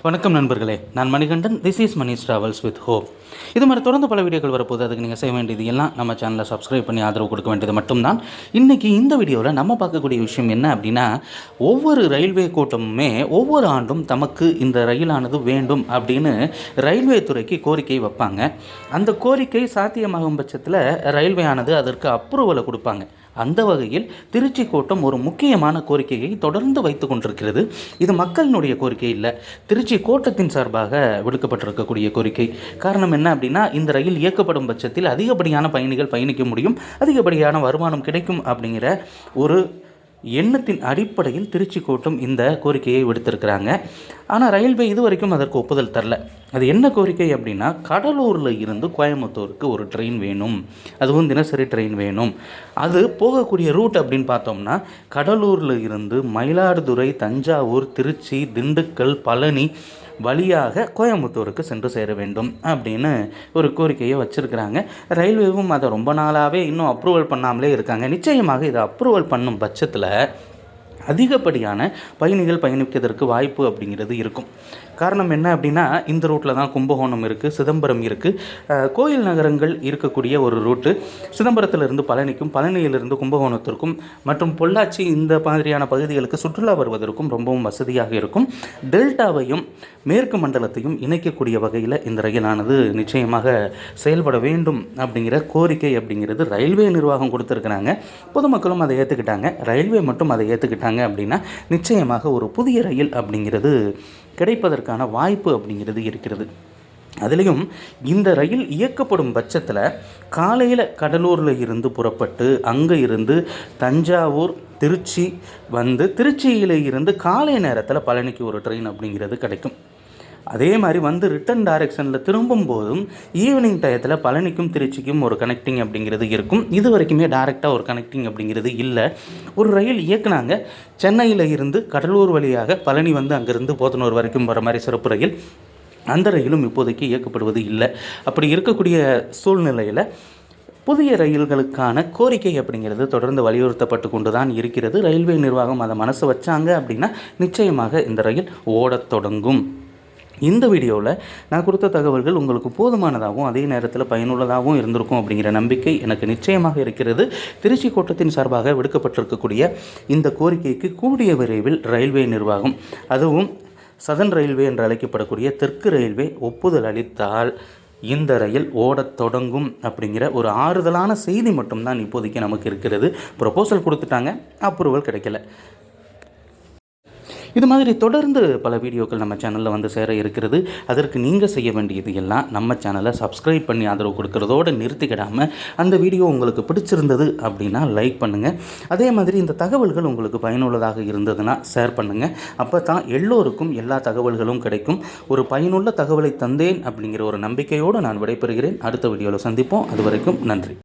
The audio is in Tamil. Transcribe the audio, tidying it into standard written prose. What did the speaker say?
வணக்கம் நண்பர்களே, நான் Manikandan. This is Mani travels with hope. இது மாதிரி தொடர்ந்து பல வீடியோக்கள் வரப்போது. அதுக்கு நீங்கள் செய்ய வேண்டியது எல்லாம் நம்ம சேனலை சப்ஸ்கிரைப் பண்ணி ஆதரவு கொடுக்க வேண்டியது மட்டும்தான். இன்றைக்கி இந்த வீடியோவில் நம்ம பார்க்கக்கூடிய விஷயம் என்ன அப்படின்னா, ஒவ்வொரு ரயில்வே கூட்டமுமே ஒவ்வொரு ஆண்டும் தமக்கு இந்த ரயிலானது வேண்டும் அப்படின்னு ரயில்வே துறைக்கு கோரிக்கை வைப்பாங்க. அந்த கோரிக்கை சாத்தியமாகும் பட்சத்தில் ரயில்வே ஆனது அதற்கு அப்ரூவலை கொடுப்பாங்க. அந்த வகையில் திருச்சி கோட்டம் ஒரு முக்கியமான கோரிக்கையை தொடர்ந்து வைத்து கொண்டிருக்கிறது. இது மக்களினுடைய கோரிக்கை இல்லை, திருச்சி கோட்டத்தின் சார்பாக விடுக்கப்பட்டிருக்கக்கூடிய கோரிக்கை. காரணம் என்ன அப்படின்னா, இந்த ரயில் இயக்கப்படும் பட்சத்தில் அதிகப்படியான பயணிகள் பயணிக்க முடியும், அதிகப்படியான வருமானம் கிடைக்கும் அப்படிங்கிற ஒரு எண்ணத்தின் அடிப்படையில் திருச்சி கோட்டம் இந்த கோரிக்கையை விடுத்திருக்கிறாங்க. ஆனால் ரயில்வே இதுவரைக்கும் அதற்கு ஒப்புதல் தரல. அது என்ன கோரிக்கை அப்படின்னா, கடலூரில் இருந்து கோயம்புத்தூருக்கு ஒரு ட்ரெயின் வேணும், அதுவும் தினசரி ட்ரெயின் வேணும். அது போகக்கூடிய ரூட் அப்படின்னு பார்த்தோம்னா, கடலூரில் இருந்து மயிலாடுதுறை, தஞ்சாவூர், திருச்சி, திண்டுக்கல், பழனி வழியாக கோயம்புத்தூருக்கு சென்று சேர வேண்டும் அப்படின்னு ஒரு கோரிக்கையை வச்சுருக்கிறாங்க. ரயில்வேவும் அதை ரொம்ப நாளாகவே இன்னும் அப்ரூவல் பண்ணாமலே இருக்காங்க. நிச்சயமாக இதை அப்ரூவல் பண்ணும் பட்சத்தில் அதிகப்படியான பயணிகள் பயணிப்பதற்கு வாய்ப்பு அப்படிங்கிறது இருக்கும். காரணம் என்ன அப்படின்னா, இந்த ரூட்டில் தான் கும்பகோணம் இருக்குது, சிதம்பரம் இருக்குது, கோயில் நகரங்கள் இருக்கக்கூடிய ஒரு ரூட்டு. சிதம்பரத்திலிருந்து பழனிக்கும், பழனியிலிருந்து கும்பகோணத்திற்கும் மற்றும் பொள்ளாச்சி இந்த மாதிரியான பகுதிகளுக்கு சுற்றுலா வருவதற்கும் ரொம்பவும் வசதியாக இருக்கும். டெல்டாவையும் மேற்கு மண்டலத்தையும் இணைக்கக்கூடிய வகையில் இந்த ரயிலானது நிச்சயமாக செயல்பட வேண்டும் அப்படிங்கிற கோரிக்கை அப்படிங்கிறது ரயில்வே நிர்வாகம் கொடுத்துருக்குறாங்க. பொதுமக்களும் அதை ஏற்றுக்கிட்டாங்க. ரயில்வே மட்டும் அதை ஏற்றுக்கிட்டாங்க அப்படின்னா நிச்சயமாக ஒரு புதிய ரயில் அப்படிங்கிறது கிடைப்பதற்கான வாய்ப்பு அப்படிங்கிறது இருக்கிறது. அதுலேயும் இந்த ரயில் இயக்கப்படும் பட்சத்தில் காலையில் கடலூரில் இருந்து புறப்பட்டு அங்கே இருந்து தஞ்சாவூர், திருச்சி வந்து திருச்சியில் இருந்து காலை நேரத்தில் பழனிக்கு ஒரு ட்ரெயின் அப்படிங்கிறது கிடைக்கும். அதே மாதிரி வந்து ரிட்டன் டைரெக்ஷனில் திரும்பும் போதும் ஈவினிங் டயத்தில் பழனிக்கும் திருச்சிக்கும் ஒரு கனெக்டிங் அப்படிங்கிறது இருக்கும். இது வரைக்குமே டைரெக்டாக ஒரு கனெக்டிங் அப்படிங்கிறது இல்லை. ஒரு ரயில் இயக்குனாங்க, சென்னையில் இருந்து கடலூர் வழியாக பழனி வந்து அங்கேருந்து போத்தனூர் வரைக்கும் வர மாதிரி சிறப்பு ரயில். அந்த ரயிலும் இப்போதைக்கு இயக்கப்படுவது இல்லை. அப்படி இருக்கக்கூடிய சூழ்நிலையில் புதிய ரயில்களுக்கான கோரிக்கை அப்படிங்கிறது தொடர்ந்து வலியுறுத்தப்பட்டு கொண்டு தான் இருக்கிறது. ரயில்வே நிர்வாகம் அதை மனசு வச்சாங்க அப்படின்னா நிச்சயமாக இந்த ரயில் ஓடத் தொடங்கும். இந்த வீடியோவில் நான் கொடுத்த தகவல்கள் உங்களுக்கு போதுமானதாகவும் அதே நேரத்தில் பயனுள்ளதாகவும் இருந்திருக்கும் அப்படிங்கிற நம்பிக்கை எனக்கு நிச்சயமாக இருக்கிறது. திருச்சி கோட்டத்தின் சார்பாக விடுக்கப்பட்டிருக்கக்கூடிய இந்த கோரிக்கைக்கு கூடிய விரைவில் ரயில்வே நிர்வாகம், அதுவும் சதன் ரயில்வே என்று அழைக்கப்படக்கூடிய தெற்கு ரயில்வே ஒப்புதல் அளித்தால் இந்த ரயில் ஓடத் தொடங்கும் அப்படிங்கிற ஒரு ஆறுதலான செய்தி மட்டும்தான் இப்போதைக்கு நமக்கு இருக்கிறது. ப்ரொபோசல் கொடுத்துட்டாங்க, அப்ரூவல் கிடைக்கல. இது மாதிரி தொடர்ந்து பல வீடியோக்கள் நம்ம சேனலில் வந்து சேர இருக்கிறது. அதற்கு நீங்கள் செய்ய வேண்டியது எல்லாம் நம்ம சேனலை சப்ஸ்கிரைப் பண்ணி ஆதரவு கொடுக்கறதோடு நிறுத்திக்கிடாமல் அந்த வீடியோ உங்களுக்கு பிடிச்சிருந்தது அப்படின்னா லைக் பண்ணுங்கள். அதே மாதிரி இந்த தகவல்கள் உங்களுக்கு பயனுள்ளதாக இருந்ததுன்னா ஷேர் பண்ணுங்கள். அப்போ தான் எல்லோருக்கும் எல்லா தகவல்களும் கிடைக்கும். ஒரு பயனுள்ள தகவலை தந்தேன் அப்படிங்கிற ஒரு நம்பிக்கையோடு நான் விடைபெறுகிறேன். அடுத்த வீடியோவில் சந்திப்போம். அது வரைக்கும் நன்றி.